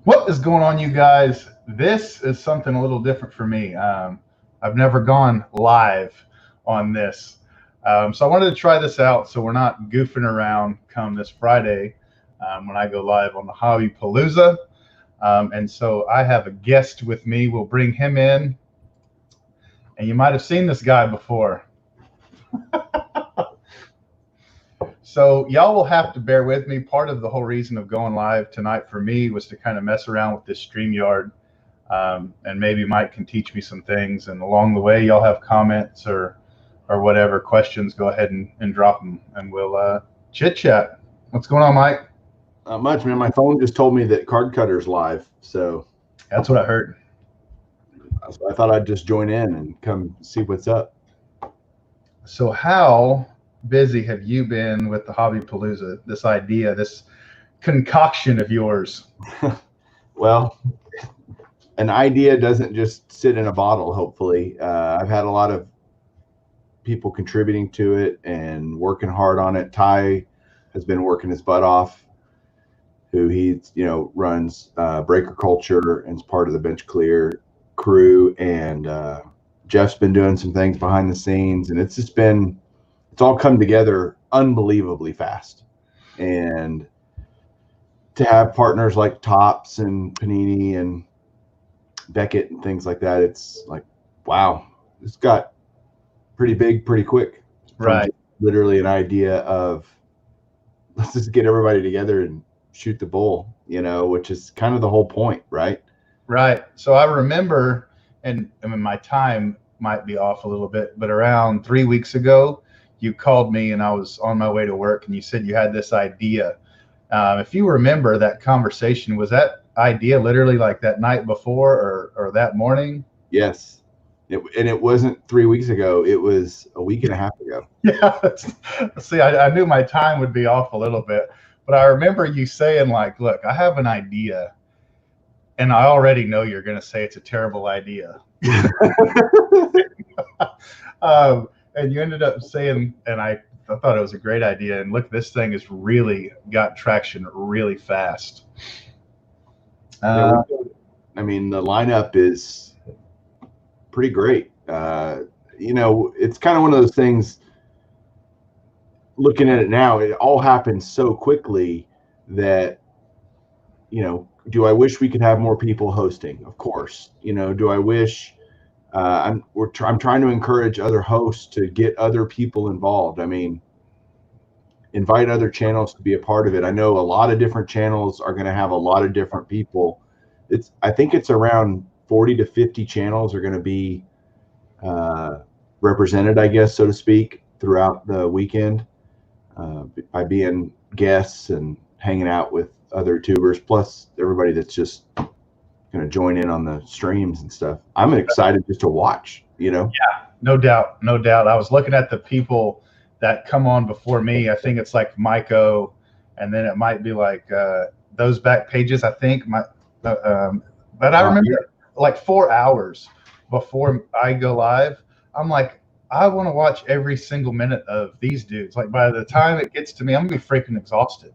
What is going on, you guys? This is something a little different for me. I've never gone live on this. So I wanted to try this out so we're not goofing around come this Friday when I go live on the Hobby Palooza. And so I have a guest with me. We'll bring him in. And you might have seen this guy before. So y'all will have to bear with me. Part of the whole reason of going live tonight for me was to kind of mess around with this StreamYard, and maybe Mike can teach me some things. And along the way, y'all have comments or whatever questions, go ahead and drop them, and we'll chit chat. What's going on, Mike? Not much, man. My phone just told me that Card Cutter's live, so that's what I heard. I thought I'd just join in and come see what's up. So how busy have you been with the Hobby Palooza, this idea, this concoction of yours? Well, an idea doesn't just sit in a bottle, hopefully. I've had a lot of people contributing to it and working hard on it. Ty has been working his butt off, who runs Breaker Culture and is part of the Bench Clear crew. And Jeff's been doing some things behind the scenes, and it's all come together unbelievably fast. And to have partners like Topps and Panini and Beckett and things like that, it's like, wow, it's got pretty big pretty quick. Right. Literally an idea of, let's just get everybody together and shoot the bull, which is kind of the whole point, right? Right. So I remember, and I mean, my time might be off a little bit, but around 3 weeks ago, you called me and I was on my way to work, and you said you had this idea. If you remember that conversation, was that idea literally like that night before or that morning? Yes. And it wasn't 3 weeks ago. It was a week and a half ago. Yeah. See, I knew my time would be off a little bit, but I remember you saying, like, look, I have an idea, and I already know you're going to say it's a terrible idea. And you ended up saying, and I thought it was a great idea. And look, this thing has really got traction really fast. I mean, the lineup is pretty great. It's kind of one of those things, looking at it now, it all happened so quickly that, do I wish we could have more people hosting? Of course. Do I wish I'm trying to encourage other hosts to get other people involved. I mean, invite other channels to be a part of it. I know a lot of different channels are going to have a lot of different people. I think it's around 40 to 50 channels are going to be represented, I guess, so to speak, throughout the weekend by being guests and hanging out with other tubers, plus everybody that's just going to join in on the streams and stuff. I'm excited just to watch, Yeah, no doubt. I was looking at the people that come on before me. I think it's like Myco, and then it might be like those back pages, I think. But I remember like 4 hours before I go live, I'm like, I want to watch every single minute of these dudes. Like, by the time it gets to me, I'm going to be freaking exhausted.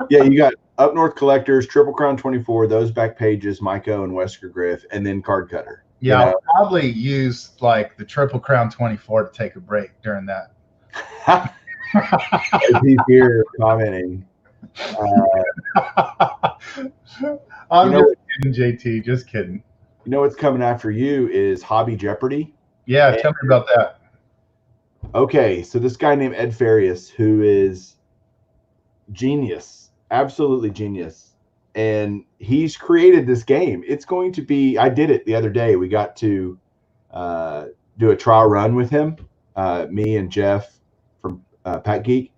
Yeah, you got Up North Collectors, Triple Crown 24, those back pages, Myco and Wesker Griff, and then Card Cutter. Yeah, I'll probably use like the Triple Crown 24 to take a break during that. He's here commenting. I'm just kidding, JT. Just kidding. You know what's coming after you is Hobby Jeopardy. Yeah, tell me about that. Okay, so this guy named Ed Farias, who is genius, absolutely genius, and he's created this game. It's going to be, I did it the other day. We got to do a trial run with him, me and Jeff from Pat Geek.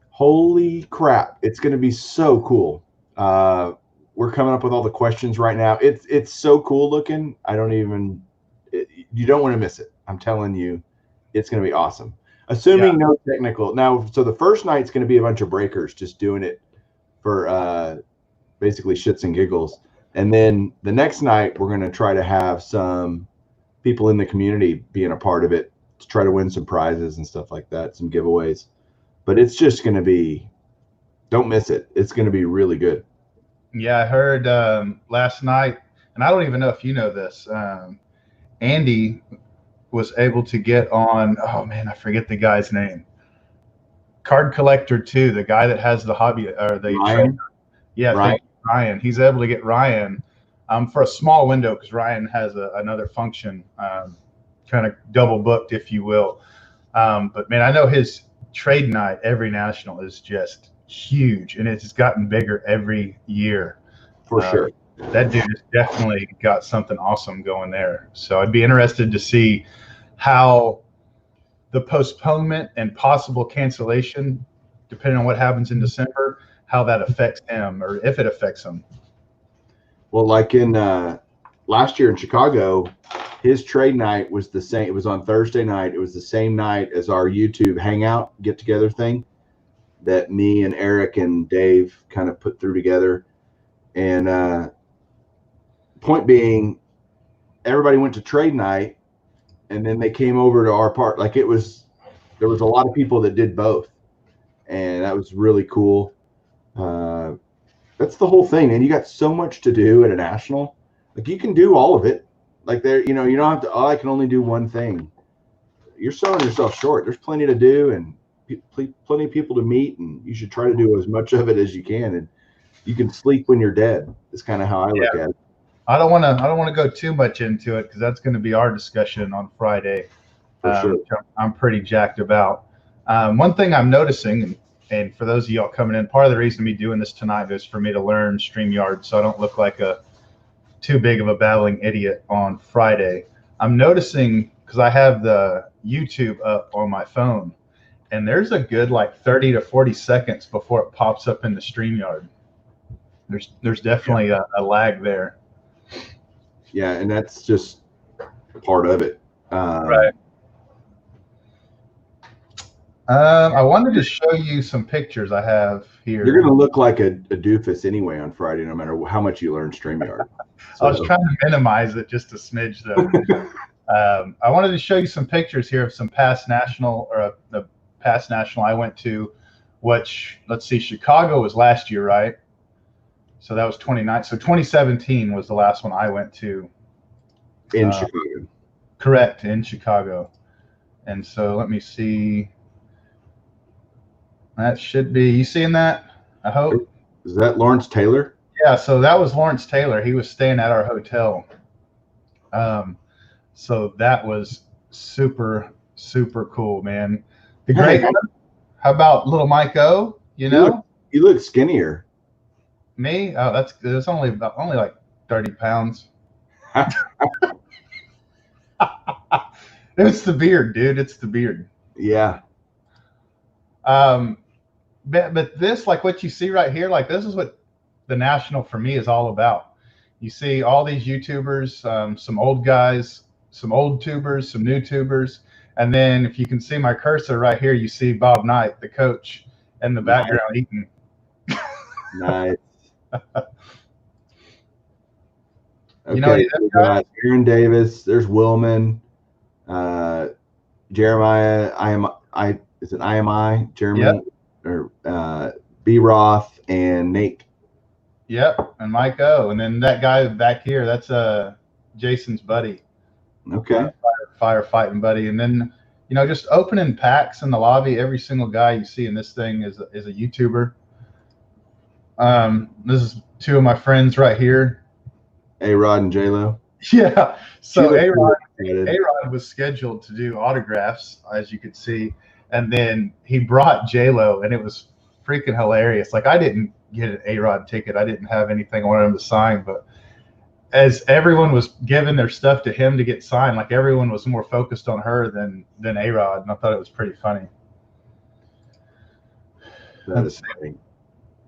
Holy crap, it's going to be so cool. We're coming up with all the questions right now. It's so cool looking. You don't want to miss it. I'm telling you, it's going to be awesome. Assuming no technical. Now, so the first night's going to be a bunch of breakers just doing it for basically shits and giggles. And then the next night, we're going to try to have some people in the community being a part of it to try to win some prizes and stuff like that, some giveaways. But it's just going to be Don't miss it. It's going to be really good. Yeah, I heard last night, and I don't even know if you know this. Andy was able to get on. Oh man, I forget the guy's name. Card Collector 2, the guy that has the hobby or the Ryan. Yeah, Ryan. thank you, Ryan. He's able to get Ryan for a small window because Ryan has another function, kind of double booked, if you will. But man, I know his trade night every national is just huge, and it's gotten bigger every year. For sure. That dude has definitely got something awesome going there. So I'd be interested to see how the postponement and possible cancellation, depending on what happens in December, how that affects him or if it affects him. Well, like in last year in Chicago, his trade night was the same. It was on Thursday night. It was the same night as our YouTube Hangout get together thing that me and Eric and Dave kind of put through together. And point being, everybody went to trade night, and then they came over to our part. Like there was a lot of people that did both, and that was really cool. That's the whole thing, and you got so much to do at a national. Like you can do all of it. Like there, you don't have to. Oh, I can only do one thing. You're selling yourself short. There's plenty to do, and plenty of people to meet, and you should try to do as much of it as you can. And you can sleep when you're dead. Is kind of how I look at it. I don't want to go too much into it because that's going to be our discussion on Friday. For sure. I'm pretty jacked about. One thing I'm noticing, and for those of y'all coming in, part of the reason me doing this tonight is for me to learn StreamYard so I don't look like too big of a babbling idiot on Friday. I'm noticing, because I have the YouTube up on my phone, and there's a good like 30 to 40 seconds before it pops up in the StreamYard. There's definitely a lag there. Yeah, and that's just part of it. Right. I wanted to show you some pictures I have here. You're going to look like a doofus anyway on Friday, no matter how much you learn StreamYard. So. I was trying to minimize it just a smidge, though. I wanted to show you some pictures here of some past national the past national I went to, which, let's see, Chicago was last year, right? So that was 29. So 2017 was the last one I went to. In Chicago. Correct, in Chicago. And so let me see. That should be, you seeing that? I hope. Is that Lawrence Taylor? Yeah, so that was Lawrence Taylor. He was staying at our hotel. So that was super, super cool, man. The great one. How about little Mike O? You look skinnier. Me? Oh, it's only like 30 pounds. It's the beard, dude. It's the beard. Yeah. But this, like what you see right here, like this is what the national for me is all about. You see all these YouTubers, some old guys, some old tubers, some new tubers, and then if you can see my cursor right here, you see Bob Knight, the coach, in the background eating. Nice. Okay, you know we got Aaron Davis. There's Willman, Jeremiah. Is it IMI? Jeremy, yep. Or B Roth and Nate. Yep, and Mike O. And then that guy back here, that's Jason's buddy. Okay. Firefighting buddy. And then, just opening packs in the lobby. Every single guy you see in this thing is a YouTuber. This is two of my friends right here. A-Rod and J-Lo. Yeah. So A-Rod was scheduled to do autographs, as you could see. And then he brought J-Lo, and it was freaking hilarious. Like, I didn't get an A-Rod ticket. I didn't have anything I wanted him to sign. But as everyone was giving their stuff to him to get signed, like everyone was more focused on her than A-Rod. And I thought it was pretty funny. That is funny.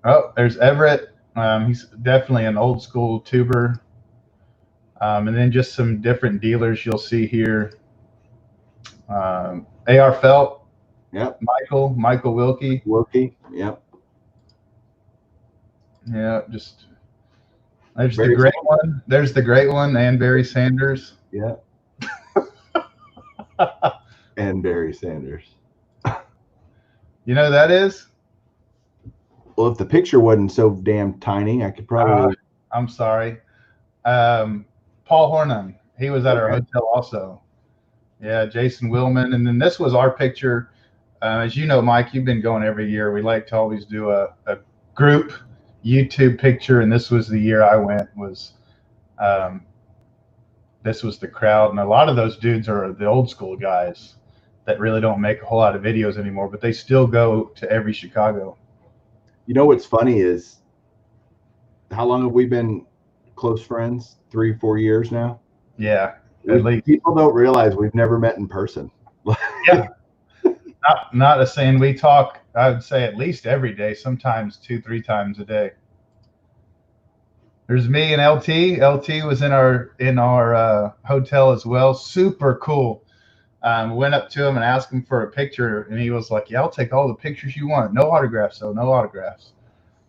Oh, there's Everett. He's definitely an old school tuber. And then just some different dealers you'll see here. A.R. Felt. Yep. Michael Wilkie. Yep. Yeah, there's the great one. There's the great one, and Barry Sanders. Yeah. And Barry Sanders. You know who that is? Well, if the picture wasn't so damn tiny, I could probably. I'm sorry. Paul Hornung, he was at our Okay. hotel also. Yeah, Jason Willman. And then this was our picture. As you know, Mike, you've been going every year. We like to always do a group YouTube picture, and this was the year I went. Um, this was the crowd, and a lot of those dudes are the old school guys that really don't make a whole lot of videos anymore, but they still go to every Chicago. You know what's funny is, how long have we been close friends? 3-4 years now. Yeah, at least. People don't realize we've never met in person. Yeah, not a saying. We talk, I would say, at least every day, sometimes 2-3 times a day. There's me and LT. LT was in our hotel as well. Super cool. Went up to him and asked him for a picture, and he was like, "Yeah, I'll take all the pictures you want. No autographs, though. No autographs."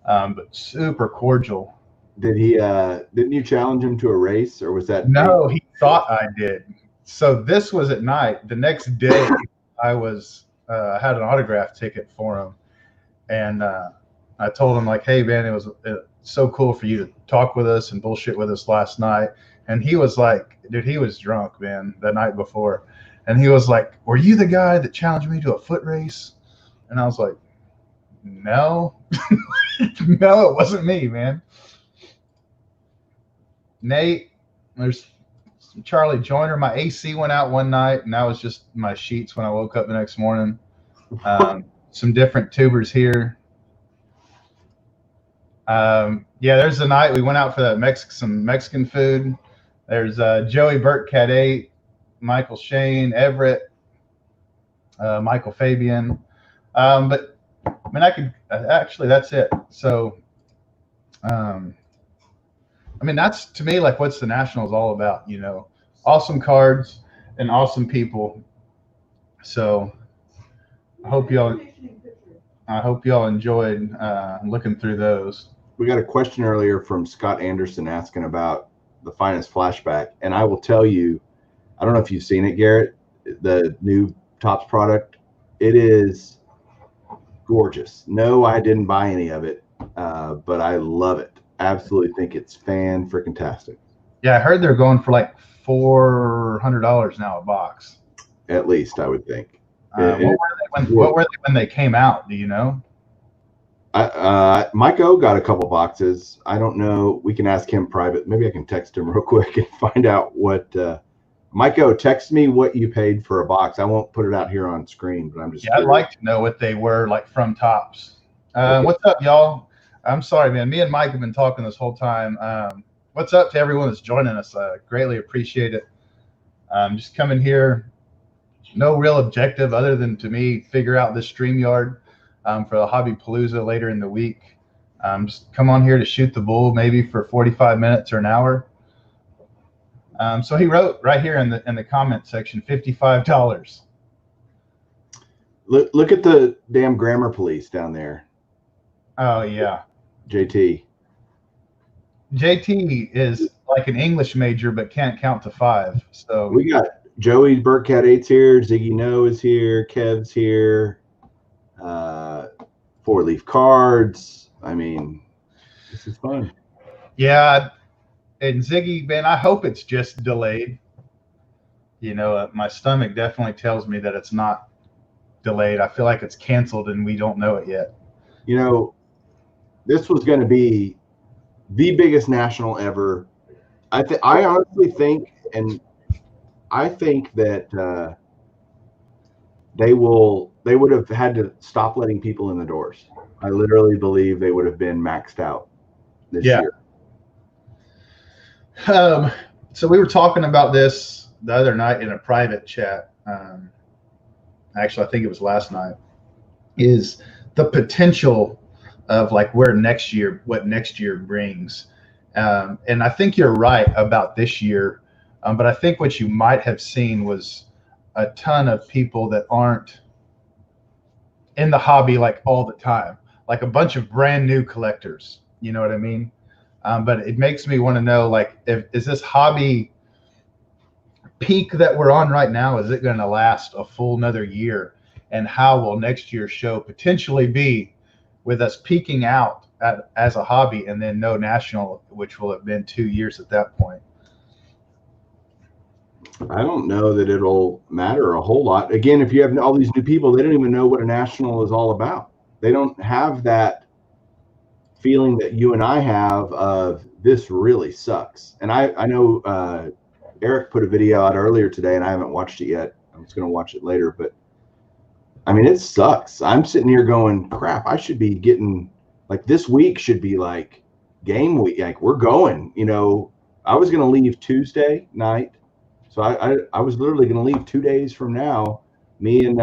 But super cordial. Did he? Didn't you challenge him to a race, or was that? No, he thought I did. So this was at night. The next day, I had an autograph ticket for him, and I told him like, "Hey, man, it was so cool for you to talk with us and bullshit with us last night." And he was like, "Dude, he was drunk, man, the night before." And he was like, "Were you the guy that challenged me to a foot race?" And I was like, "No, no, it wasn't me, man." Nate, there's Charlie Joyner. My AC went out one night, and that was just my sheets when I woke up the next morning. Some different tubers here. Yeah, there's the night we went out for that some Mexican food. There's Joey Burt Cat 8, Michael Shane, Everett, Michael Fabian. But I mean, I could actually, that's it. So, I mean, that's to me like what's the Nationals all about, you know, awesome cards and awesome people. So I hope y'all enjoyed looking through those. We got a question earlier from Scott Anderson asking about the finest flashback, and I will tell you, I don't know if you've seen it, Garrett, the new Topps product. It is gorgeous. No, I didn't buy any of it, but I love it. Absolutely think it's fan-freaking-tastic. Yeah, I heard they're going for like $400 now a box. At least, I would think. What were they when they came out? Do you know? Mike O got a couple boxes. I don't know. We can ask him private. Maybe I can text him real quick and find out what. Mike O, text me what you paid for a box. I won't put it out here on screen, but I'm just. Yeah, I'd like to know what they were like from Topps. Okay. What's up, y'all? I'm sorry, man. Me and Mike have been talking this whole time. What's up to everyone that's joining us? Greatly appreciate it. Just coming here, no real objective other than to me figure out this StreamYard for the Hobby Palooza later in the week. Just come on here to shoot the bull maybe for 45 minutes or an hour. So he wrote right here in the comment section, $55. Look at the damn grammar police down there. Oh yeah. JT is like an English major but can't count to 5. So we got Joey Burt Cat 8's here, Ziggy No is here, Kev's here, 4-leaf cards. I mean, this is fun. Yeah, and Ziggy, man, I hope it's just delayed. You know, my stomach definitely tells me that it's not delayed. I feel like it's canceled and we don't know it yet. You know, this was going to be the biggest national ever. I honestly think, and I think that they would have had to stop letting people in the doors. I literally believe they would have been maxed out this year. So we were talking about this the other night in a private chat. Actually, I think it was last night. Is the potential of like what next year brings. And I think you're right about this year. But I think what you might have seen was a ton of people that aren't in the hobby like all the time, like a bunch of brand new collectors. You know what I mean? But it makes me want to know, like, is this hobby peak that we're on right now, is it going to last a full another year? And how will next year's show potentially be with us peaking out as a hobby, and then no national, which will have been 2 years at that point. I don't know that it'll matter a whole lot. Again, if you have all these new people, they don't even know what a national is all about. They don't have that feeling that you and I have of this really sucks. And I know Eric put a video out earlier today, and I haven't watched it yet. I'm just going to watch it later. But I mean, it sucks. I'm sitting here going, crap, I should be getting, like, this week should be like game week. Like, we're going, you know. I was going to leave Tuesday night. So I was literally going to leave 2 days from now. Me and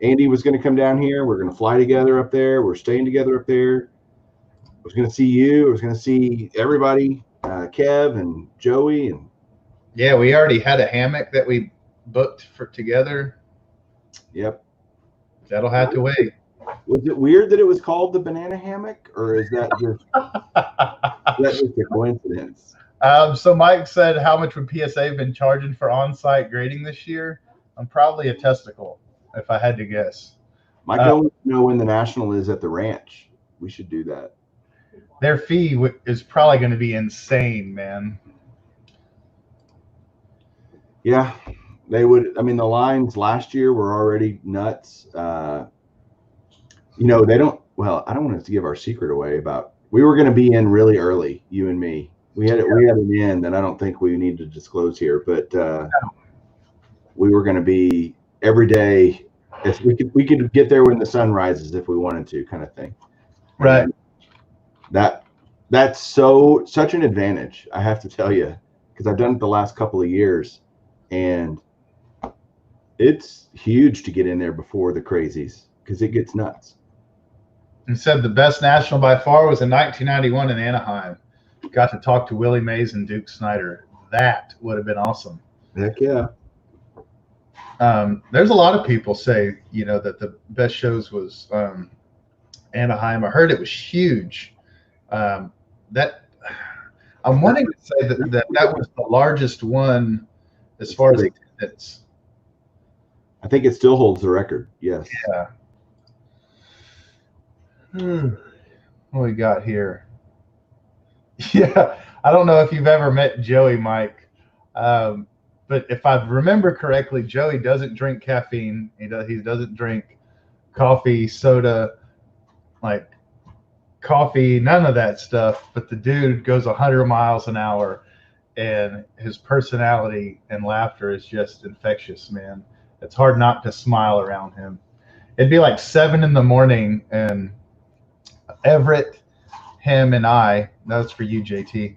Andy was going to come down here. We're going to fly together up there. We're staying together up there. I was going to see you. I was going to see everybody, Kev and Joey. And yeah, we already had a hammock that we booked for together. Yep. That'll have to wait. Was it weird that it was called the banana hammock, or is that just a coincidence? So Mike said, how much would PSA have been charging for on-site grading this year? I'm probably a testicle, if I had to guess. Mike, I want to know when the national is at the ranch. We should do that. Their fee is probably going to be insane, man. Yeah, they would. I mean, the lines last year were already nuts. You know, they don't. Well, I don't want to give our secret away about. We were going to be in really early, you and me. We had an in that I don't think we need to disclose here, but we were going to be every day. If we could get there when the sun rises if we wanted to, kind of thing. Right. And that's such an advantage, I have to tell you, because I've done it the last couple of years, and it's huge to get in there before the crazies because it gets nuts. And said the best national by far was in 1991 in Anaheim. Got to talk to Willie Mays and Duke Snyder. That would have been awesome. Heck yeah. There's a lot of people say, you know, that the best shows was Anaheim. I heard it was huge. That I'm wanting to say that was the largest one as far as attendance. I think it still holds the record. Yes. Yeah. What we got here? Yeah, I don't know if you've ever met Joey, Mike, but if I remember correctly, Joey doesn't drink caffeine. He doesn't drink coffee, soda, like coffee, none of that stuff. But the dude goes 100 miles an hour, and his personality and laughter is just infectious, man. It's hard not to smile around him. It'd be like 7 a.m, and Everett, him, and I, that's for you, JT,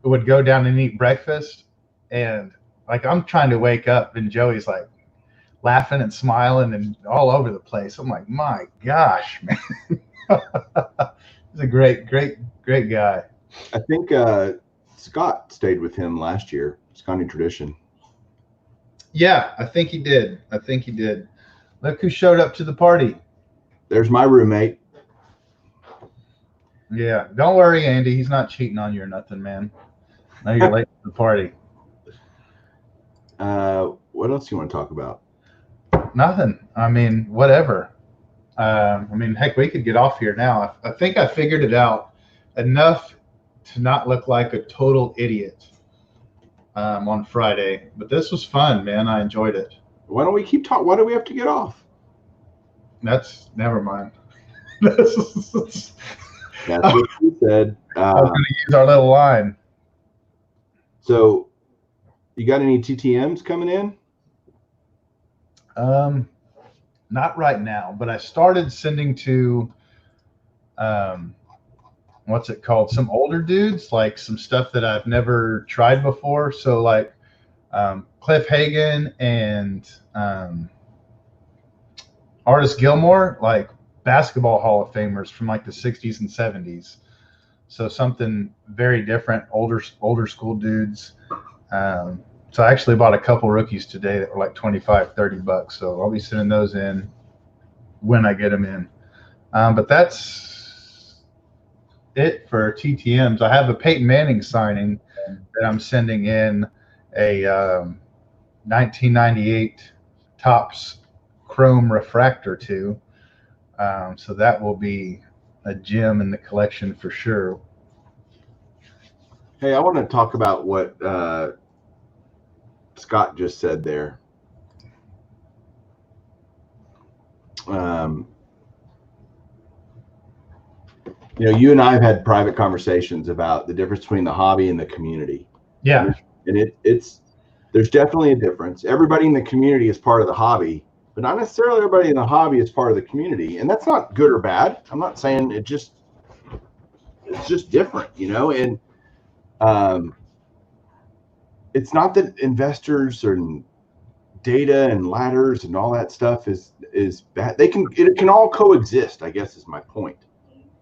would go down and eat breakfast. And like, I'm trying to wake up, and Joey's like laughing and smiling and all over the place. I'm like, my gosh, man. He's a great guy. I think Scott stayed with him last year. Scotty Tradition. Yeah, I think he did. Look who showed up to the party. There's my roommate. Yeah, don't worry, Andy. He's not cheating on you or nothing, man. No, you're late to the party. What else do you want to talk about? Nothing. I mean, whatever. I mean, heck, we could get off here now. I think I figured it out enough to not look like a total idiot on Friday. But this was fun, man. I enjoyed it. Why don't we keep talking? Why do we have to get off? That's never mind. That's what you said. I was going to use our little line. So, you got any TTMs coming in? Not right now, but I started sending to, what's it called? Some older dudes, like some stuff that I've never tried before. So like Cliff Hagan and Artis Gilmore, like basketball Hall of Famers from like the 60s and 70s. So something very different, older school dudes. So I actually bought a couple rookies today that were like $25-$30. So I'll be sending those in when I get them in. But that's it for TTMs. I have a Peyton Manning signing that I'm sending in a 1998 Topps Chrome refractor to. So that will be a gem in the collection for sure. Hey, I want to talk about what Scott just said there. You and I have had private conversations about the difference between the hobby and the community. Yeah. And it's there's definitely a difference. Everybody in the community is part of the hobby, but not necessarily everybody in the hobby is part of the community. And that's not good or bad. I'm not saying it's just different, and it's not that investors and data and ladders and all that stuff is bad. It can all coexist, I guess is my point.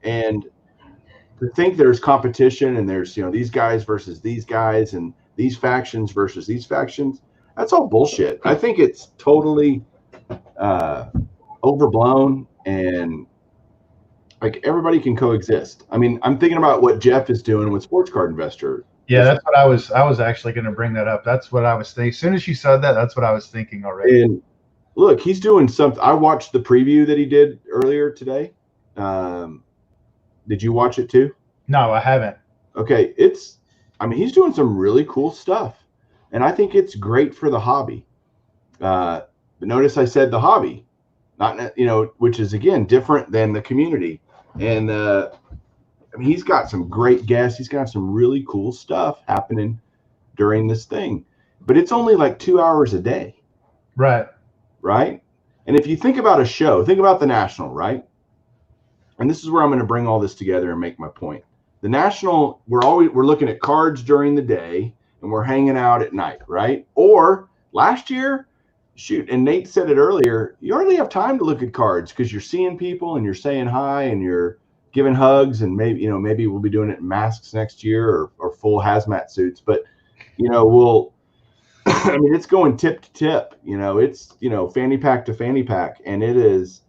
And to think there's competition and there's these guys versus these guys and these factions versus these factions, that's all bullshit. I think it's totally overblown, and like everybody can coexist. I mean, I'm thinking about what Jeff is doing with Sports Card Investor. Yeah, that's what I was actually going to bring that up. That's what I was thinking. As soon as you said that, that's what I was thinking already. And look, he's doing something. I watched the preview that he did earlier today. Did you watch it too? No, I haven't. Okay, he's doing some really cool stuff, and I think it's great for the hobby. But notice I said the hobby, not which is again different than the community. And he's got some great guests. He's got some really cool stuff happening during this thing, but it's only like 2 hours a day. Right. And if you think about a show, think about the National, right? And this is where I'm going to bring all this together and make my point. The National, we're looking at cards during the day and we're hanging out at night, right? Or last year, and Nate said it earlier, you hardly have time to look at cards because you're seeing people and you're saying hi and you're giving hugs, and maybe we'll be doing it in masks next year or full hazmat suits. But we'll it's going tip to tip. It's fanny pack to fanny pack, and it is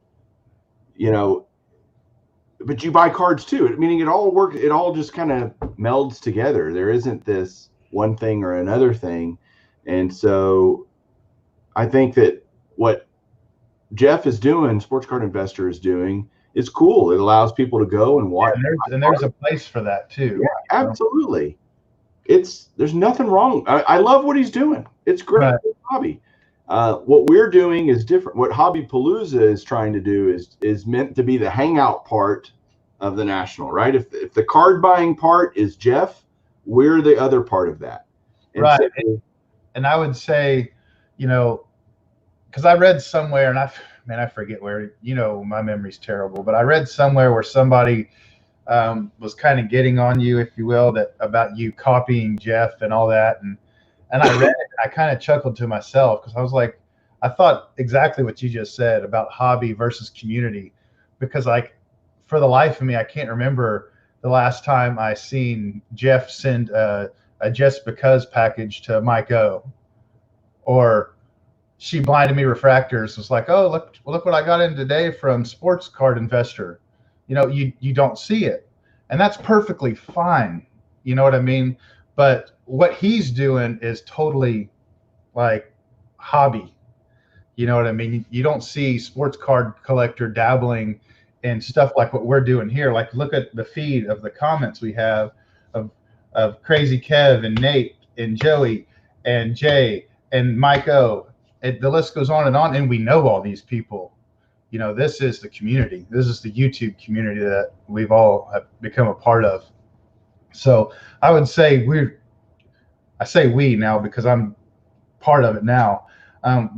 but you buy cards too, meaning it all just kind of melds together. There isn't this one thing or another thing. And so I think that what Jeff is doing, Sports Card Investor is doing, is cool. It allows people to go and watch. And there's a place for that too. Yeah, absolutely. There's nothing wrong. I love what he's doing. It's great. Right. Hobby. What we're doing is different. What Hobby Palooza is trying to do is meant to be the hangout part of the National, right? If the card buying part is Jeff, we're the other part of that. And right. So, and I would say, because I read somewhere, and I forget where, my memory's terrible, but I read somewhere where somebody was kind of getting on you, if you will, about you copying Jeff and all that. And I read it, and I kind of chuckled to myself because I was like, I thought exactly what you just said about hobby versus community, because for the life of me, I can't remember the last time I seen Jeff send a Just Because package to Mike O, or She Blinded Me Refractors was like, oh, look what I got in today from Sports Card Investor. You don't see it, and that's perfectly fine. You know what I mean? But what he's doing is totally like hobby. You know what I mean? You don't see sports card collector dabbling in stuff like what we're doing here. Like, look at the feed of the comments we have of Crazy Kev and Nate and Joey and Jay and Mike O. The list goes on, and we know all these people. This is the community. This is the YouTube community that we've all have become a part of. So I would say I say we now because I'm part of it now.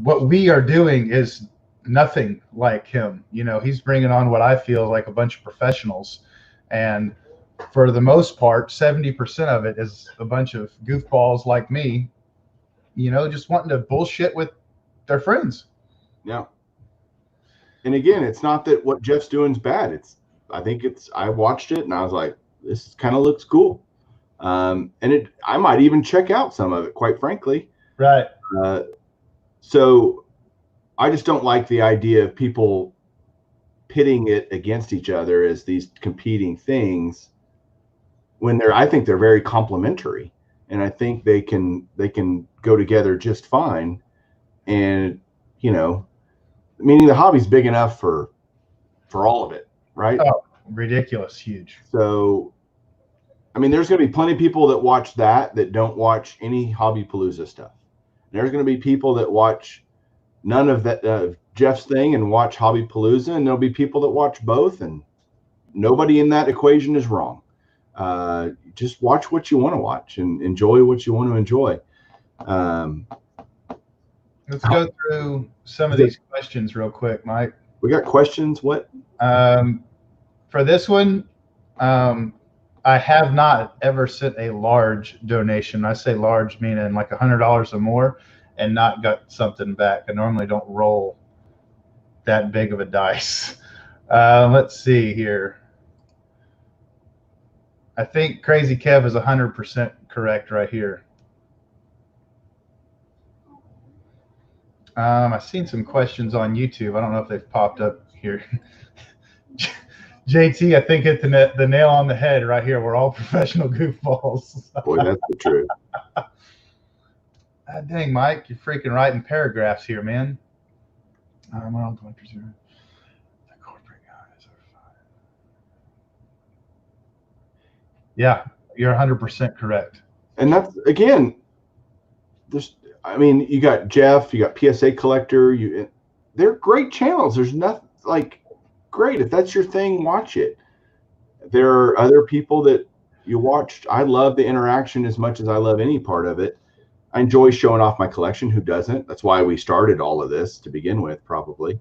What we are doing is nothing like him. He's bringing on what I feel like a bunch of professionals. And for the most part, 70% of it is a bunch of goofballs like me, just wanting to bullshit with their friends. Yeah. And again, it's not that what Jeff's doing is bad. I watched it and I was like, this kind of looks cool. And I might even check out some of it, quite frankly. Right. So I just don't like the idea of people pitting it against each other as these competing things when I think they're very complementary, and I think they can go together just fine. And meaning the hobby's big enough for for all of it, right? Oh, ridiculous, huge. So, I mean, there's going to be plenty of people that watch that don't watch any Hobby Palooza stuff. There's going to be people that watch none of that Jeff's thing and watch Hobby Palooza, and there'll be people that watch both, and nobody in that equation is wrong. Just watch what you want to watch and enjoy what you want to enjoy. Let's go through some of these questions real quick, Mike. We got questions. What? For this one, I have not ever sent a large donation. I say large meaning like $100 or more, and not got something back. I normally don't roll that big of a dice. Let's see here. I think Crazy Kev is 100% correct right here. I've seen some questions on YouTube. I don't know if they've popped up here. JT, I think hit the nail on the head right here. We're all professional goofballs. Boy, that's the truth. Dang, Mike, you're freaking writing paragraphs here, man. The corporate guys are fine. Yeah, you're 100% correct. And that's, again, I mean, you got Jeff, you got PSA Collector. They're great channels. There's nothing like great. If that's your thing, watch it. There are other people that you watched. I love the interaction as much as I love any part of it. I enjoy showing off my collection. Who doesn't? That's why we started all of this to begin with, probably.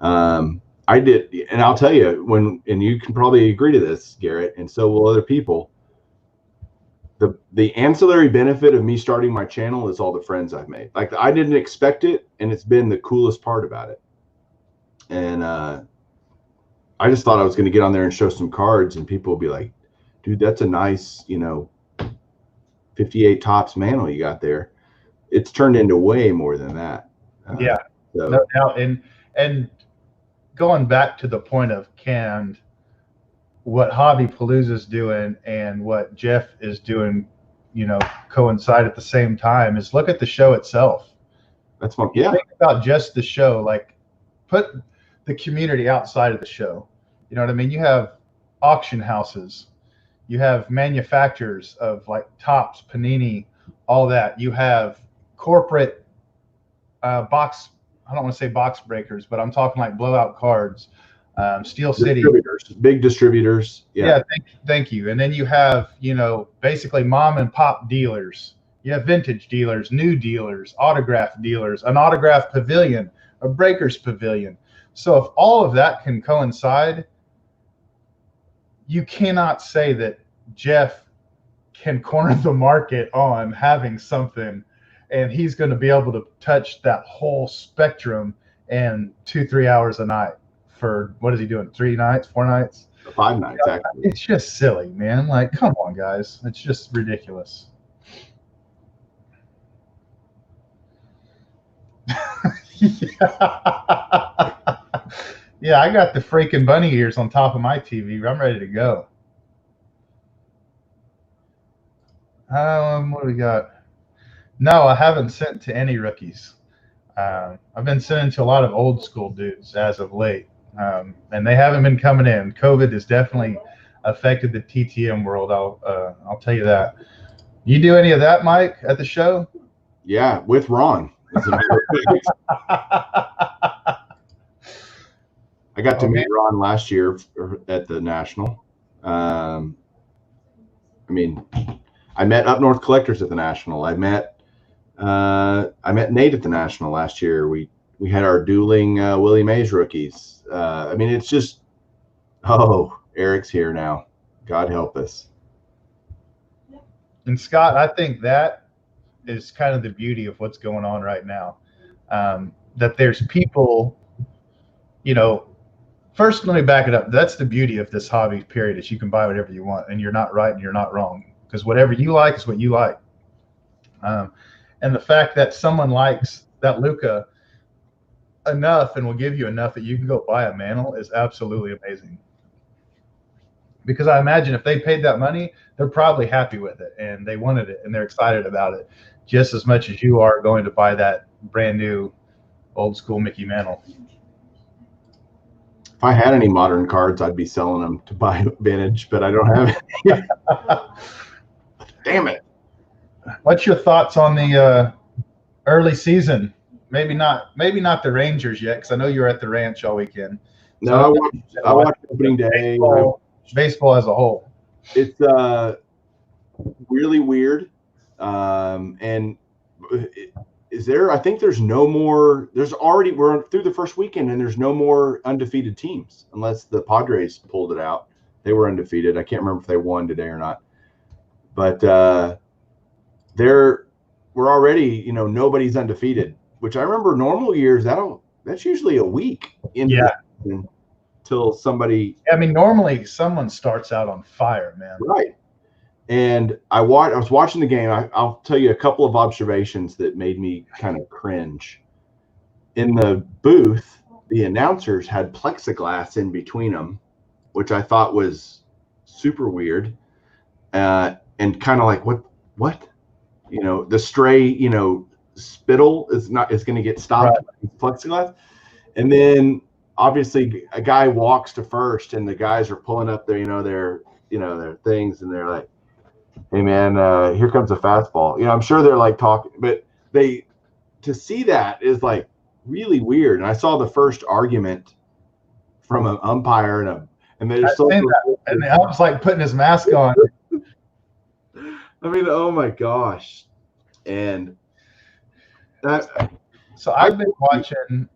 I did, and I'll tell you, and you can probably agree to this, Garrett, and so will other people. The ancillary benefit of me starting my channel is all the friends I've made. Like, I didn't expect it, and it's been the coolest part about it. And I just thought I was going to get on there and show some cards, and people will be like, dude, that's a nice, 58 tops mantle you got there. It's turned into way more than that. Yeah, so. No doubt. And going back to the point of canned, what Hobby Palooza is doing and what Jeff is doing, coincide at the same time, is look at the show itself. That's fun. Yeah. Think about just the show, like put the community outside of the show. You know what I mean? You have auction houses, you have manufacturers of like Topps, Panini, all that. You have corporate box, I don't want to say box breakers, but I'm talking like blowout cards. Steel City, big distributors. Yeah, thank you. And then you have, basically mom and pop dealers. You have vintage dealers, new dealers, autograph dealers, an autograph pavilion, a breakers pavilion. So if all of that can coincide, you cannot say that Jeff can corner the market on having something, and he's going to be able to touch that whole spectrum in 2-3 hours a night. For what is he doing? 3 nights, 4 nights, 5 nights? Actually, it's just silly, man. Like, come on, guys, it's just ridiculous. Yeah, I got the freaking bunny ears on top of my TV. I'm ready to go. What do we got? No, I haven't sent to any rookies. I've been sending to a lot of old school dudes as of late. And they haven't been coming in. COVID has definitely affected the TTM world. I'll tell you that. You do any of that, Mike, at the show? Yeah, with Ron. I got to meet Ron last year at the National. I mean, I met Up North Collectors at the National. I met Nate at the National last year. We had our dueling Willie Mays rookies. I mean, it's just, Eric's here now. God help us. And Scott, I think that is kind of the beauty of what's going on right now. That there's people, first, let me back it up. That's the beauty of this hobby period, is you can buy whatever you want, and you're not right and you're not wrong, because whatever you like is what you like. And the fact that someone likes that Luca enough and will give you enough that you can go buy a mantle is absolutely amazing. Because I imagine if they paid that money, they're probably happy with it and they wanted it and they're excited about it just as much as you are going to buy that brand new old school Mickey mantle. If I had any modern cards, I'd be selling them to buy vintage, but I don't have any. Damn it. What's your thoughts on the early season? Maybe not the Rangers yet, because I know you were at the ranch all weekend. No, I watched opening day. Baseball as a whole. It's really weird. And is there? I think there's no more. We're through the first weekend, and there's no more undefeated teams unless the Padres pulled it out. They were undefeated. I can't remember if they won today or not. But we're already, nobody's undefeated. Which I remember normal years that's usually a week until somebody. I mean, normally someone starts out on fire, man. Right. And I was watching the game. I'll tell you a couple of observations that made me kind of cringe. In the booth, the announcers had plexiglass in between them, which I thought was super weird, and kind of like what, the stray, spittle is going to get stopped with plexiglass, and then obviously a guy walks to first, and the guys are pulling up their things, and they're like, hey man, here comes a fastball. I'm sure they're like talking, but to see that is like really weird. And I saw the first argument from an umpire and they're so and the ump's like putting his mask on. I mean, oh my gosh. And so I've been watching.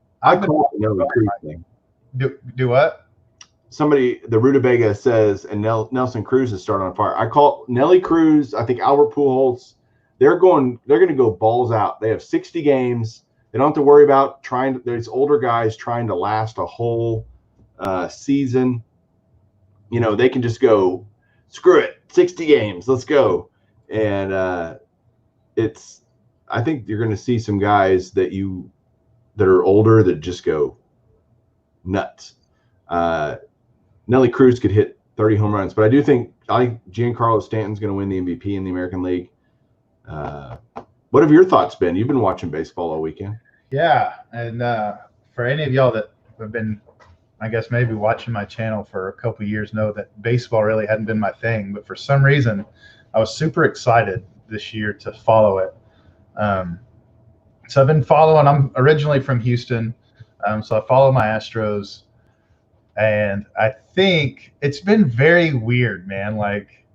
Do what? Somebody, the Rutabaga says, and Nelson Cruz has started on fire. I call Nelly Cruz, I think Albert Pujols, they're going to go balls out. They have 60 games. They don't have to worry about there's older guys trying to last a whole season. They can just go, screw it, 60 games, let's go. And I think you're going to see some guys that are older that just go nuts. Nelly Cruz could hit 30 home runs, but I think Giancarlo Stanton's going to win the MVP in the American League. What have your thoughts been? You've been watching baseball all weekend. Yeah, and for any of y'all that have been, I guess, maybe watching my channel for a couple of years know that baseball really hadn't been my thing, but for some reason I was super excited this year to follow it. So I've been following. I'm originally from Houston, so I follow my Astros. And I think it's been very weird, man. Like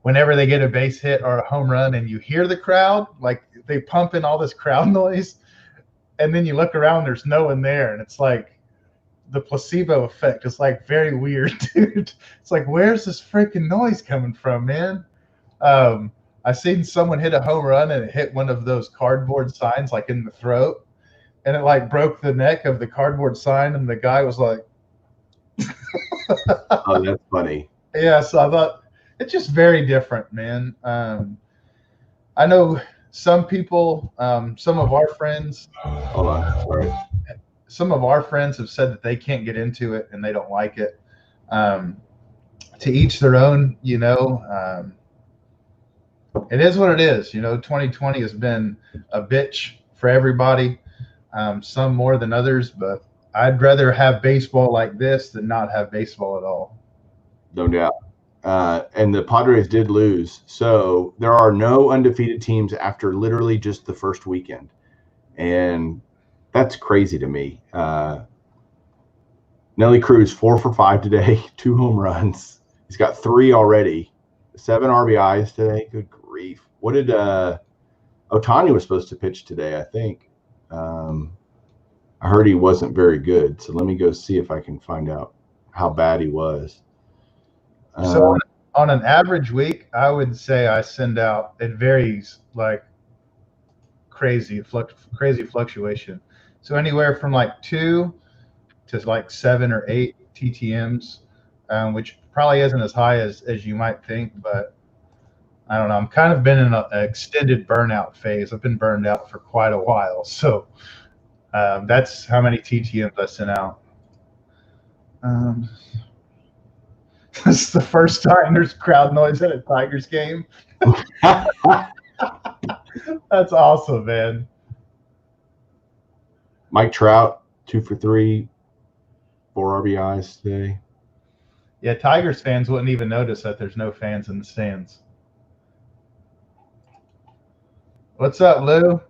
whenever they get a base hit or a home run and you hear the crowd, like they pump in all this crowd noise, and then you look around, there's no one there. And it's like the placebo effect. It's like very weird, dude. It's like, where's this freaking noise coming from, man? I seen someone hit a home run and it hit one of those cardboard signs like in the throat, and it like broke the neck of the cardboard sign, and the guy was like, oh, that's funny. Yeah, so I thought it's just very different, man. I know some people, some of our friends. Hold on, sorry. Some of our friends have said that they can't get into it and they don't like it. To each their own, it is what it is. 2020 has been a bitch for everybody, some more than others, but I'd rather have baseball like this than not have baseball at all. No doubt. And the Padres did lose. So there are no undefeated teams after literally just the first weekend. And that's crazy to me. Nelly Cruz, 4 for 5 today, 2 home runs. He's got 3 already, 7 RBIs today. Good grief. What did Ohtani was supposed to pitch today, I think. I heard he wasn't very good, so let me go see if I can find out how bad he was. So on an average week, I would say I send out, it varies like crazy fluctuation. So anywhere from like 2 to like 7 or 8 TTMs, which probably isn't as high as you might think, but I don't know. I'm kind of been in an extended burnout phase. I've been burned out for quite a while, so. That's how many TTMs I sent out. This is the first time there's crowd noise at a Tigers game. That's awesome, man. Mike Trout, 2 for 3, 4 RBIs today. Yeah, Tigers fans wouldn't even notice that there's no fans in the stands. What's up, Lou?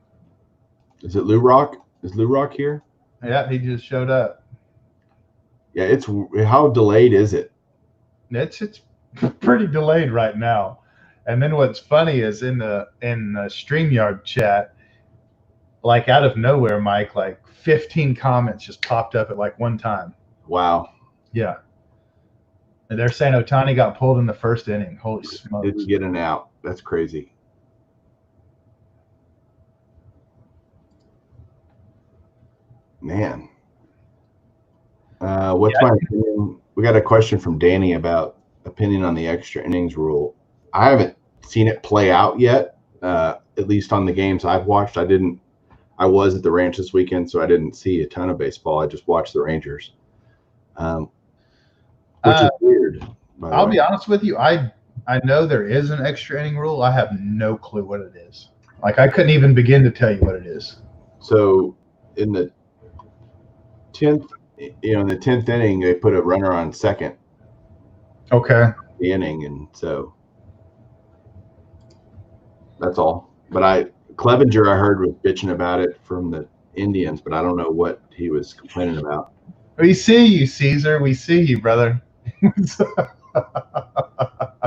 Is it Lou Rock? Is Lou Rock here? Yeah, he just showed up. Yeah, how delayed is it? It's pretty delayed right now. And then what's funny is in the StreamYard chat, like out of nowhere, Mike, like 15 comments just popped up at like one time. Wow. Yeah. And they're saying Ohtani got pulled in the first inning. Holy smokes. Didn't get an out. That's crazy. Man. What's my opinion? We got a question from Danny about opinion on the extra innings rule. I haven't seen it play out yet, at least on the games I've watched. I was at the ranch this weekend, so I didn't see a ton of baseball. I just watched the Rangers, which is weird. I'll be honest with you. I know there is an extra inning rule. I have no clue what it is. Like, I couldn't even begin to tell you what it is. So in the 10th inning, they put a runner on second. Okay. The inning, and so that's all. But Clevenger, I heard, was bitching about it from the Indians, but I don't know what he was complaining about. We see you, Caesar. We see you, brother. I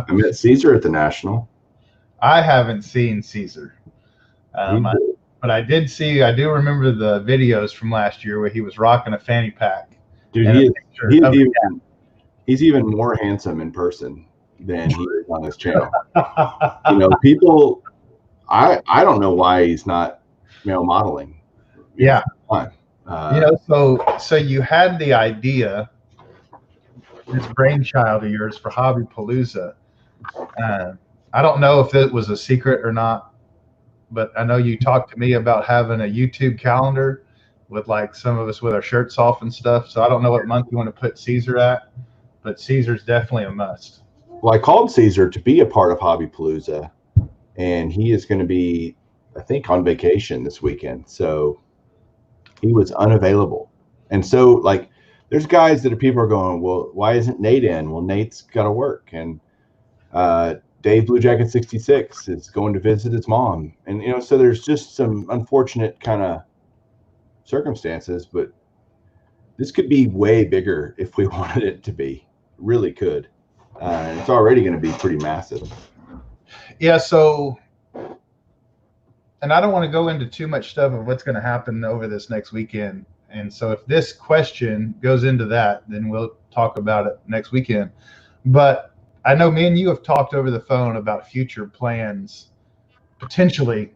met Caesar at the National. I haven't seen Caesar. But I do remember the videos from last year where he was rocking a fanny pack. Dude, he's even more handsome in person than he is on his channel. People, I don't know why he's not male modeling. Yeah. So you had the idea, this brainchild of yours for Hobbypalooza. I don't know if it was a secret or not, but I know you talked to me about having a YouTube calendar with like some of us with our shirts off and stuff. So I don't know what month you want to put Caesar at, but Caesar's definitely a must. Well, I called Caesar to be a part of Hobbypalooza, and he is going to be, I think, on vacation this weekend. So he was unavailable. And so, like, there's guys that people are going, well, why isn't Nate in? Well, Nate's got to work. And Dave Blue Jacket 66 is going to visit his mom. And, so there's just some unfortunate kind of circumstances, but this could be way bigger if we wanted it to be. It really could. And it's already going to be pretty massive. Yeah, so, and I don't want to go into too much stuff of what's going to happen over this next weekend. And so if this question goes into that, then we'll talk about it next weekend. But I know me and you have talked over the phone about future plans potentially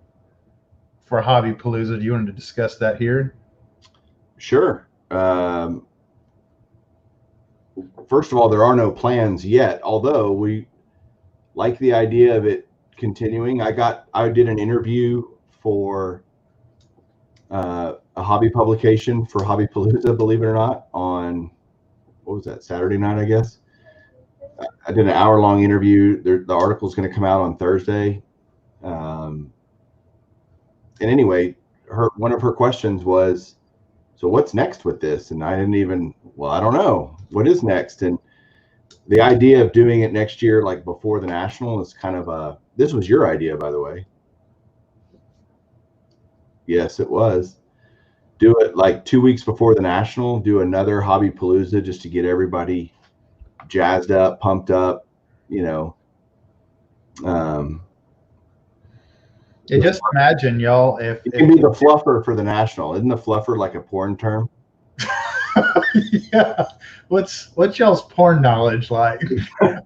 for Hobbypalooza. Do you want to discuss that here? Sure. First of all, there are no plans yet, although we like the idea of it continuing. I did an interview for a hobby publication for Hobbypalooza, believe it or not, on, what was that, Saturday night, I guess. I did an hour-long interview. The article is going to come out on Thursday. And anyway, one of her questions was, so what's next with this? And I don't know. What is next? And the idea of doing it next year, like before the National, is kind of this was your idea, by the way. Yes, it was. Do it like 2 weeks before the National, do another Hobbypalooza just to get everybody jazzed up, pumped up, just imagine, y'all, if it can be the fluffer for the National. Isn't the fluffer like a porn term? Yeah. What's y'all's porn knowledge like? The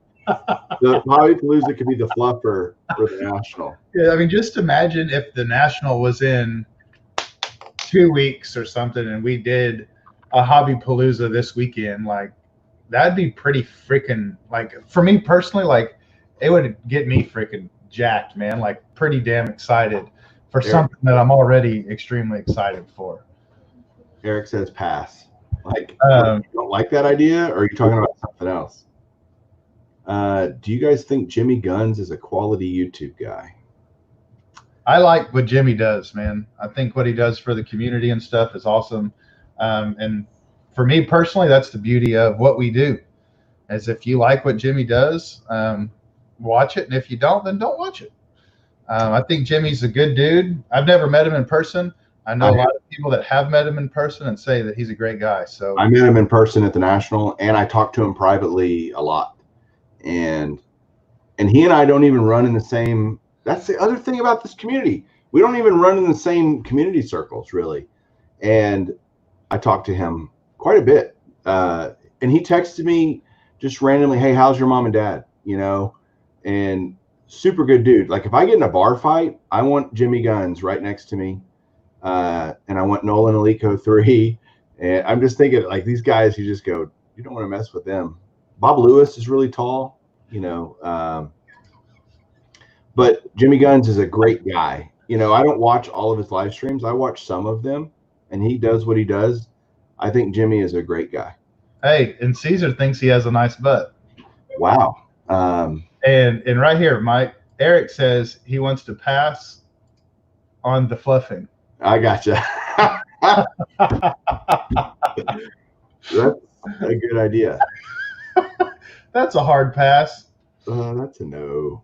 Hobbypalooza could be the fluffer for the National. Yeah, I mean, just imagine if the National was in 2 weeks or something, and we did a Hobbypalooza this weekend. Like, that'd be pretty freaking, like, for me personally, like, it would get me freaking jacked, man. Like, pretty damn excited for something that I'm already extremely excited for. Eric says pass. Like, you don't like that idea, or are you talking about something else? Do you guys think Jimmy Guns is a quality YouTube guy? I like what Jimmy does, man. I think what he does for the community and stuff is awesome. And for me personally, that's the beauty of what we do. Is if you like what Jimmy does, watch it, and if you don't, then don't watch it. I think Jimmy's a good dude. I've never met him in person. I know a lot of people that have met him in person and say that he's a great guy. So I met him in person at the National, and I talked to him privately a lot. And he and I don't even run in the same. That's the other thing about this community. We don't even run in the same community circles, really. And I talked to him quite a bit. And he texted me just randomly, "Hey, how's your mom and dad?" You know, and super good dude. Like if I get in a bar fight, I want Jimmy Guns right next to me. And I want Nolan Alico 3. And I'm just thinking, like, these guys, you just go, you don't want to mess with them. Bob Lewis is really tall, you know. But Jimmy Guns is a great guy. You know, I don't watch all of his live streams. I watch some of them, and he does what he does. I think Jimmy is a great guy. Hey, and Caesar thinks he has a nice butt. Wow. And right here, Mike, Eric says he wants to pass on the fluffing. I gotcha. That's a good idea. That's a hard pass. That's a no.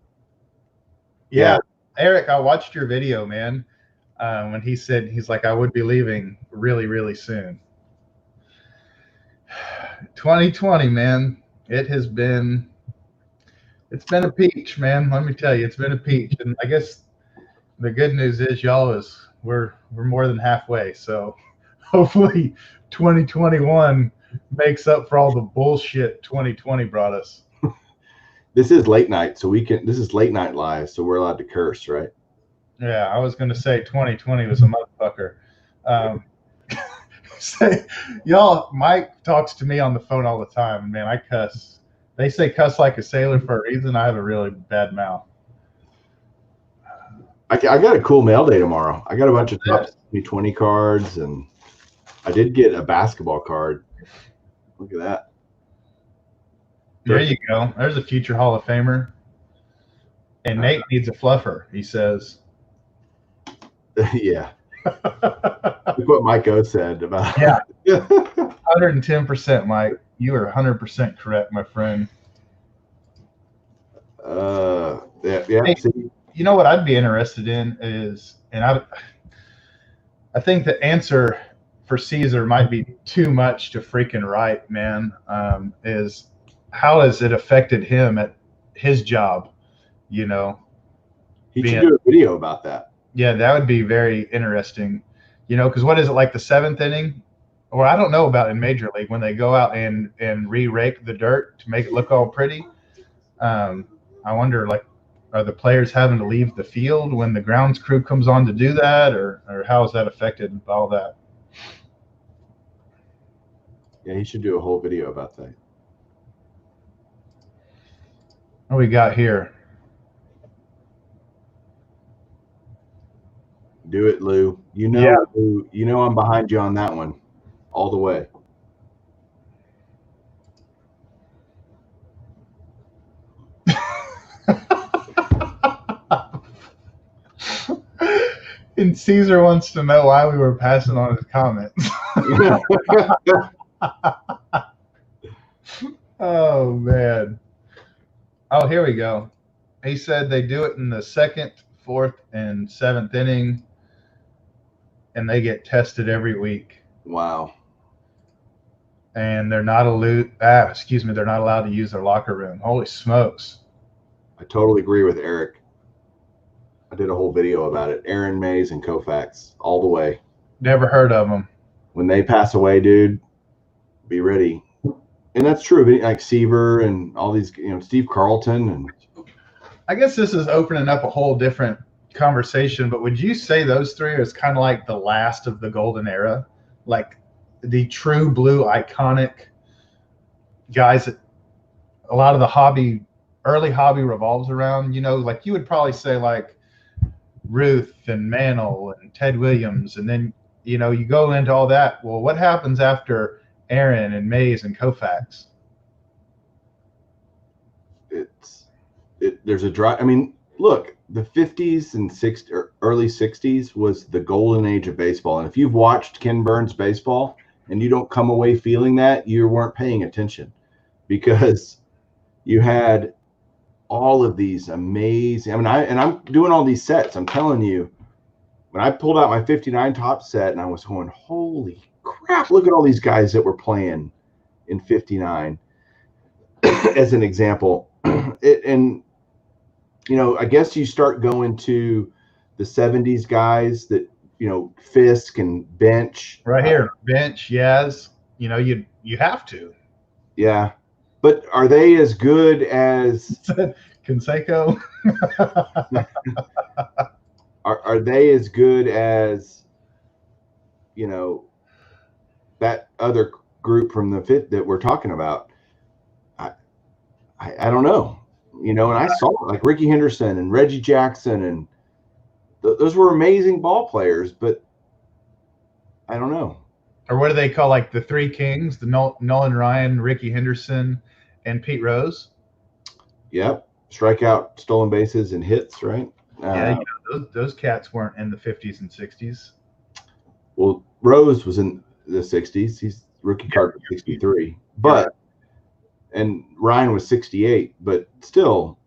Yeah. Eric, I watched your video, man. When he said, he's like, I would be leaving really, really soon. 2020, man. It's been a peach, man. Let me tell you, it's been a peach. And I guess the good news is we're more than halfway. So hopefully 2021 makes up for all the bullshit 2020 brought us. This is late night, so this is late night live, so we're allowed to curse, right? Yeah, I was going to say 2020 was a motherfucker. Y'all, Mike talks to me on the phone all the time, and man, I cuss. They say cuss like a sailor for a reason. I have a really bad mouth. I got a cool mail day tomorrow. I got a bunch of top 20 cards, and I did get a basketball card. Look at that. There you go. There's a future Hall of Famer. And Nate needs a fluffer, he says. Yeah. Look what Mike O said about it. Yeah. 110%, Mike. You are 100% correct, my friend. Yeah. Hey, you know what I'd be interested in is, and I think the answer for Caesar might be too much to freaking write, man, is how has it affected him at his job, you know? He should do a video about that. Yeah, that would be very interesting, you know, because what is it, like the 7th inning? Or I don't know about in Major League when they go out and re-rake the dirt to make it look all pretty. I wonder, like, are the players having to leave the field when the grounds crew comes on to do that, or how is that affected by all that? Yeah, he should do a whole video about that. What we got here? Do it, Lou. You know, yeah. Lou, you know I'm behind you on that one, all the way. And Caesar wants to know why we were passing on his comments. Oh, man. Oh, here we go. He said they do it in the 2nd, 4th, and 7th inning, and they get tested every week. Wow. And they're not they're not allowed to use their locker room. Holy smokes. I totally agree with Eric. I did a whole video about it. Aaron Mays and Koufax, all the way. Never heard of them. When they pass away, dude, be ready. And that's true. Like Seaver and all these, you know, Steve Carlton. And I guess this is opening up a whole different conversation, but would you say those three is kind of like the last of the golden era? Like the true blue iconic guys that a lot of the early hobby revolves around, you know, like you would probably say like Ruth and Mantle and Ted Williams. And then, you know, you go into all that. Well, what happens after Aaron and Mays and Koufax? There's a dry. I mean, look, the 50s and 60s, early 60s was the golden age of baseball. And if you've watched Ken Burns baseball, and you don't come away feeling that, you weren't paying attention, because you had all of these amazing. I mean, I'm doing all these sets. I'm telling you, when I pulled out my 59 top set, and I was going, holy crap, look at all these guys that were playing in 59 as an example. And I guess you start going to the 70s guys that, Fisk and Bench. Right here, Bench, Yaz. You have to. Yeah. But are they as good as Canseco? are they as good as, that other group from the fifth that we're talking about? I don't know. And I saw like Ricky Henderson and Reggie Jackson, and those were amazing ball players, but I don't know. Or what do they call, like, the three kings? The Nolan Ryan, Ricky Henderson, and Pete Rose. Yep, strikeout, stolen bases, and hits. Right. Yeah, those cats weren't in the 50s and 60s. Well, Rose was in the 60s. He's rookie card for 63, but and Ryan was 68, but still,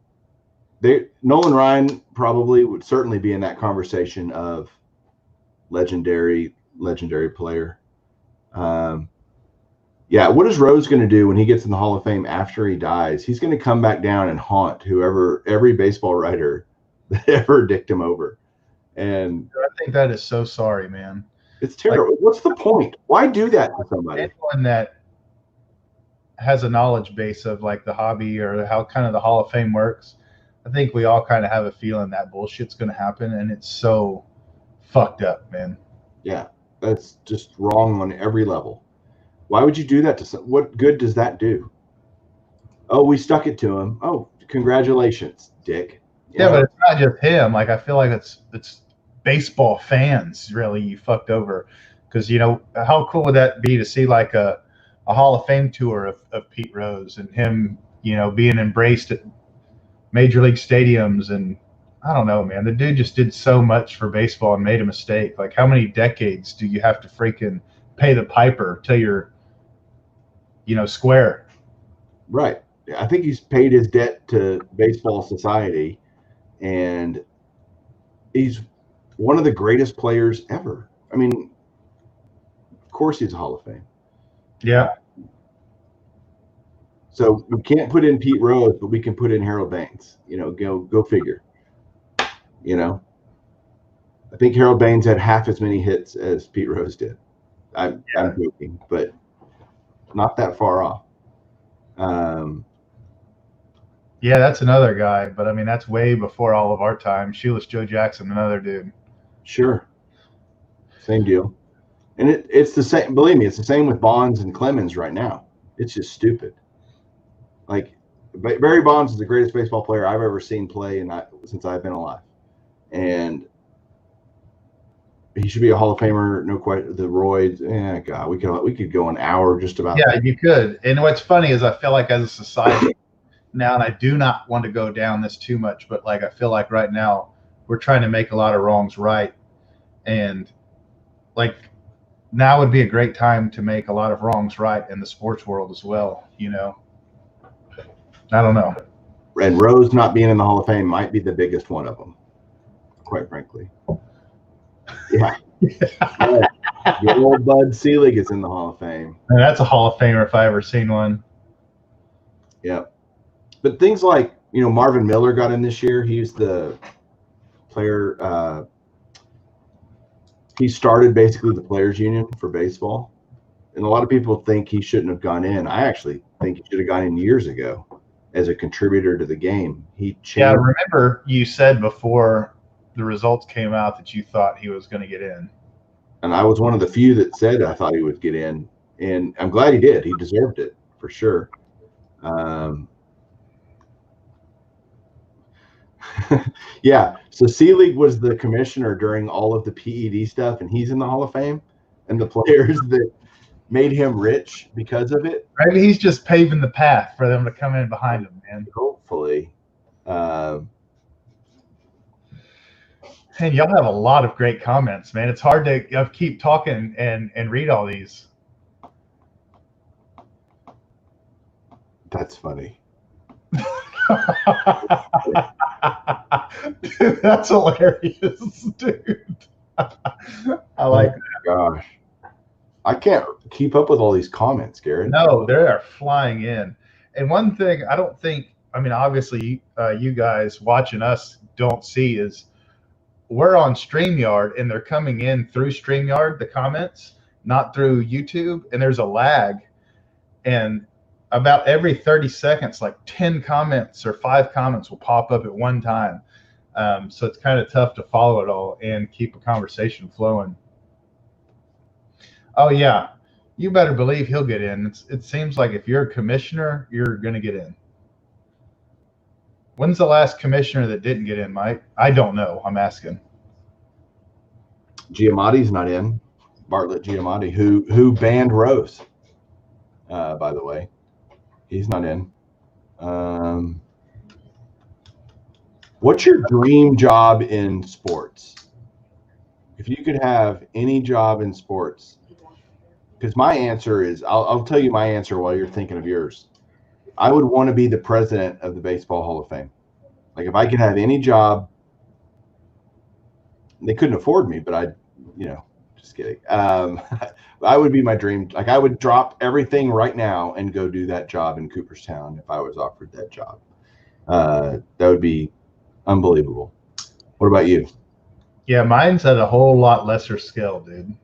Nolan Ryan probably would certainly be in that conversation of legendary player. Yeah, what is Rose going to do when he gets in the Hall of Fame after he dies? He's going to come back down and haunt every baseball writer that ever dicked him over. And I think that is so sorry, man. It's terrible. Like, what's the point? Why do that to somebody? Anyone that has a knowledge base of, like, the hobby or how kind of the Hall of Fame works, I think we all kind of have a feeling that bullshit's going to happen, and it's so fucked up, man. Yeah, that's just wrong on every level. Why would you do that to someone? What good does that do? Oh, we stuck it to him. Oh, congratulations, dick. Yeah, but it's not just him. Like, I feel like it's baseball fans really you fucked over, because how cool would that be to see, like, a Hall of Fame tour of Pete Rose and him, being embraced at major league stadiums. And I don't know, man, the dude just did so much for baseball and made a mistake. Like, how many decades do you have to freaking pay the piper till you're, square? Right. I think he's paid his debt to Baseball Society, and he's one of the greatest players ever. I mean, of course he's a Hall of Fame. Yeah. So we can't put in Pete Rose, but we can put in Harold Baines. Go figure. I think Harold Baines had half as many hits as Pete Rose did. I'm joking, but not that far off. Yeah, that's another guy, but I mean, that's way before all of our time. Shoeless Joe Jackson, another dude. Sure. Same deal. And it's the same. Believe me, it's the same with Bonds and Clemens right now. It's just stupid. Like, Barry Bonds is the greatest baseball player I've ever seen play since I've been alive, and he should be a Hall of Famer. No question. The roids, God, we could go an hour just about. Yeah, you could. And what's funny is I feel like as a society now, and I do not want to go down this too much, but, like, I feel like right now we're trying to make a lot of wrongs right, and, like, now would be a great time to make a lot of wrongs right in the sports world as well. I don't know. And Rose not being in the Hall of Fame might be the biggest one of them, quite frankly. Yeah. Your old Bud Selig is in the Hall of Fame. And that's a Hall of Famer if I ever seen one. Yeah. But things like, Marvin Miller got in this year. He's the player. He started basically the players union for baseball. And a lot of people think he shouldn't have gone in. I actually think he should have gone in years ago as a contributor to the game. He changed. Yeah, I remember you said before the results came out that you thought he was going to get in. And I was one of the few that said I thought he would get in. And I'm glad he did. He deserved it for sure. Yeah. So Selig was the commissioner during all of the PED stuff, and he's in the Hall of Fame. And the players that made him rich because of it. Maybe he's just paving the path for them to come in behind him, man. Hopefully. And y'all have a lot of great comments, man. It's hard to keep talking and read all these. That's funny. Dude, that's hilarious, dude. I like that. Gosh, I can't keep up with all these comments, Garrett. No, they are flying in. And one thing I don't think, I mean, obviously, you guys watching us don't see is we're on StreamYard and they're coming in through StreamYard, the comments, not through YouTube. And there's a lag. And about every 30 seconds, like 10 comments or 5 comments will pop up at one time. So it's kind of tough to follow it all and keep a conversation flowing. Oh, yeah. You better believe he'll get in. It seems like if you're a commissioner, you're going to get in. When's the last commissioner that didn't get in, Mike? I don't know. I'm asking. Giamatti's not in. Bartlett Giamatti, who banned Rose, by the way. He's not in. What's your dream job in sports? If you could have any job in sports, because my answer is, I'll tell you my answer while you're thinking of yours. I would want to be the president of the Baseball Hall of Fame. Like if I could have any job, they couldn't afford me, but I'd, just kidding. I would be my dream. Like I would drop everything right now and go do that job in Cooperstown if I was offered that job. That would be unbelievable. What about you? Yeah, mine's at a whole lot lesser scale, dude.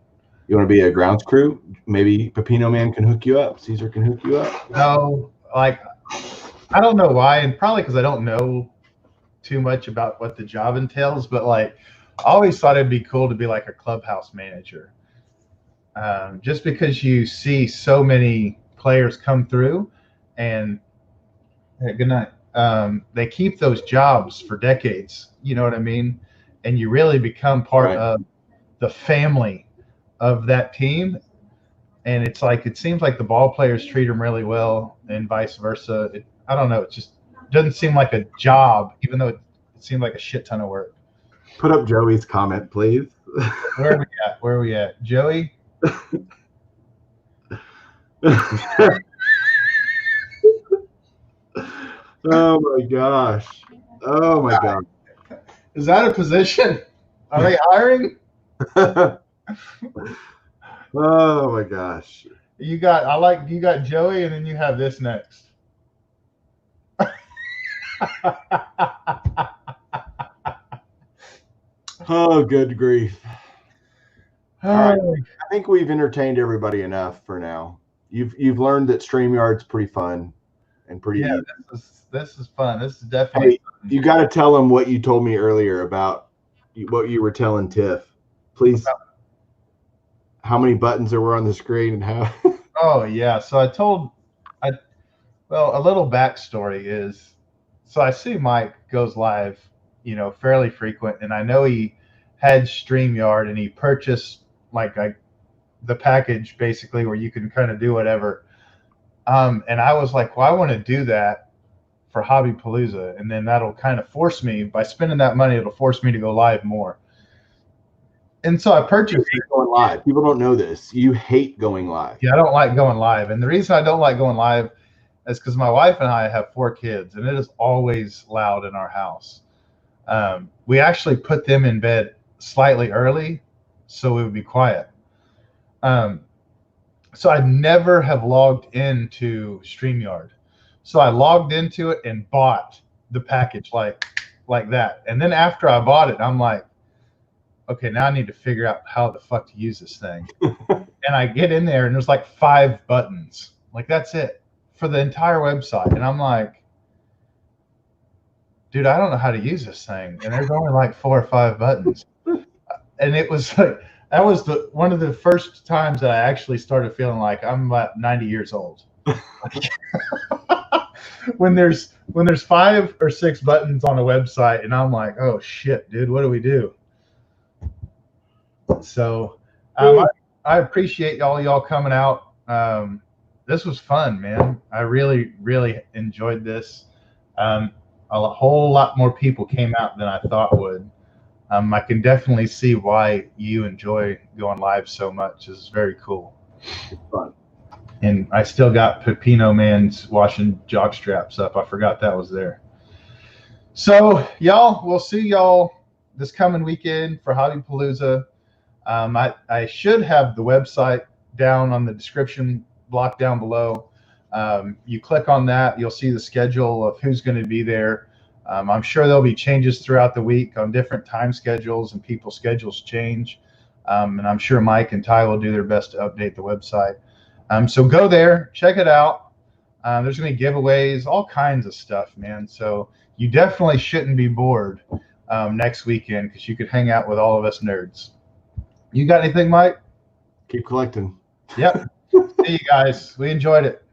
You want to be a grounds crew? Maybe Pepino Man can hook you up. Caesar can hook you up. No, like, I don't know why, and probably because I don't know too much about what the job entails, but like, I always thought it'd be cool to be like a clubhouse manager. Just because you see so many players come through and hey, good night. They keep those jobs for decades. You know what I mean? And you really become part of the family of that team. And it's like, it seems like the ball players treat them really well and vice versa. I don't know. It just doesn't seem like a job, even though it seemed like a shit ton of work. Put up Joey's comment, please. Where are we at? Where are we at? Joey? Oh my gosh. Oh my God. Is that a position? Are they hiring? Oh my gosh. You got Joey, and then you have this next. Oh, good grief. All right. I think we've entertained everybody enough for now. You've learned that StreamYard's pretty fun and pretty easy. This is fun. This is definitely fun. You got to tell them what you told me earlier about what you were telling Tiff. Please. How many buttons there were on the screen and how? Oh yeah. So a little backstory is, so I see Mike goes live, fairly frequent, and I know he had StreamYard and he purchased the package basically where you can kind of do whatever. And I was like, well, I want to do that for Hobbypalooza, and then that'll kind of force me, by spending that money, it'll force me to go live more. And so I purchased it. Going live. People don't know this. You hate going live. Yeah, I don't like going live. And the reason I don't like going live is because my wife and I have 4 kids, and it is always loud in our house. We actually put them in bed slightly early so it would be quiet. So I never have logged into StreamYard. So I logged into it and bought the package like that. And then after I bought it, I'm like, okay, now I need to figure out how the fuck to use this thing. And I get in there and there's like 5 buttons. Like that's it for the entire website. And I'm like, dude, I don't know how to use this thing. And there's only like 4 or 5 buttons. And it was like, that was one of the first times that I actually started feeling like I'm about 90 years old. When there's 5 or 6 buttons on a website and I'm like, oh shit, dude, what do we do? So I appreciate y'all coming out. This was fun, man. I really, really enjoyed this. A whole lot more people came out than I thought would. I can definitely see why you enjoy going live so much. It's very cool. It's fun. And I still got Pepino Man's washing jock straps up. I forgot that was there. So y'all, we'll see y'all this coming weekend for Hobbypalooza. I should have the website down on the description block down below. You click on that, you'll see the schedule of who's going to be there. I'm sure there'll be changes throughout the week on different time schedules, and people's schedules change. And I'm sure Mike and Ty will do their best to update the website. So go there, check it out. There's going to be giveaways, all kinds of stuff, man. So you definitely shouldn't be bored next weekend, because you could hang out with all of us nerds. You got anything, Mike? Keep collecting. Yep. See you guys. We enjoyed it.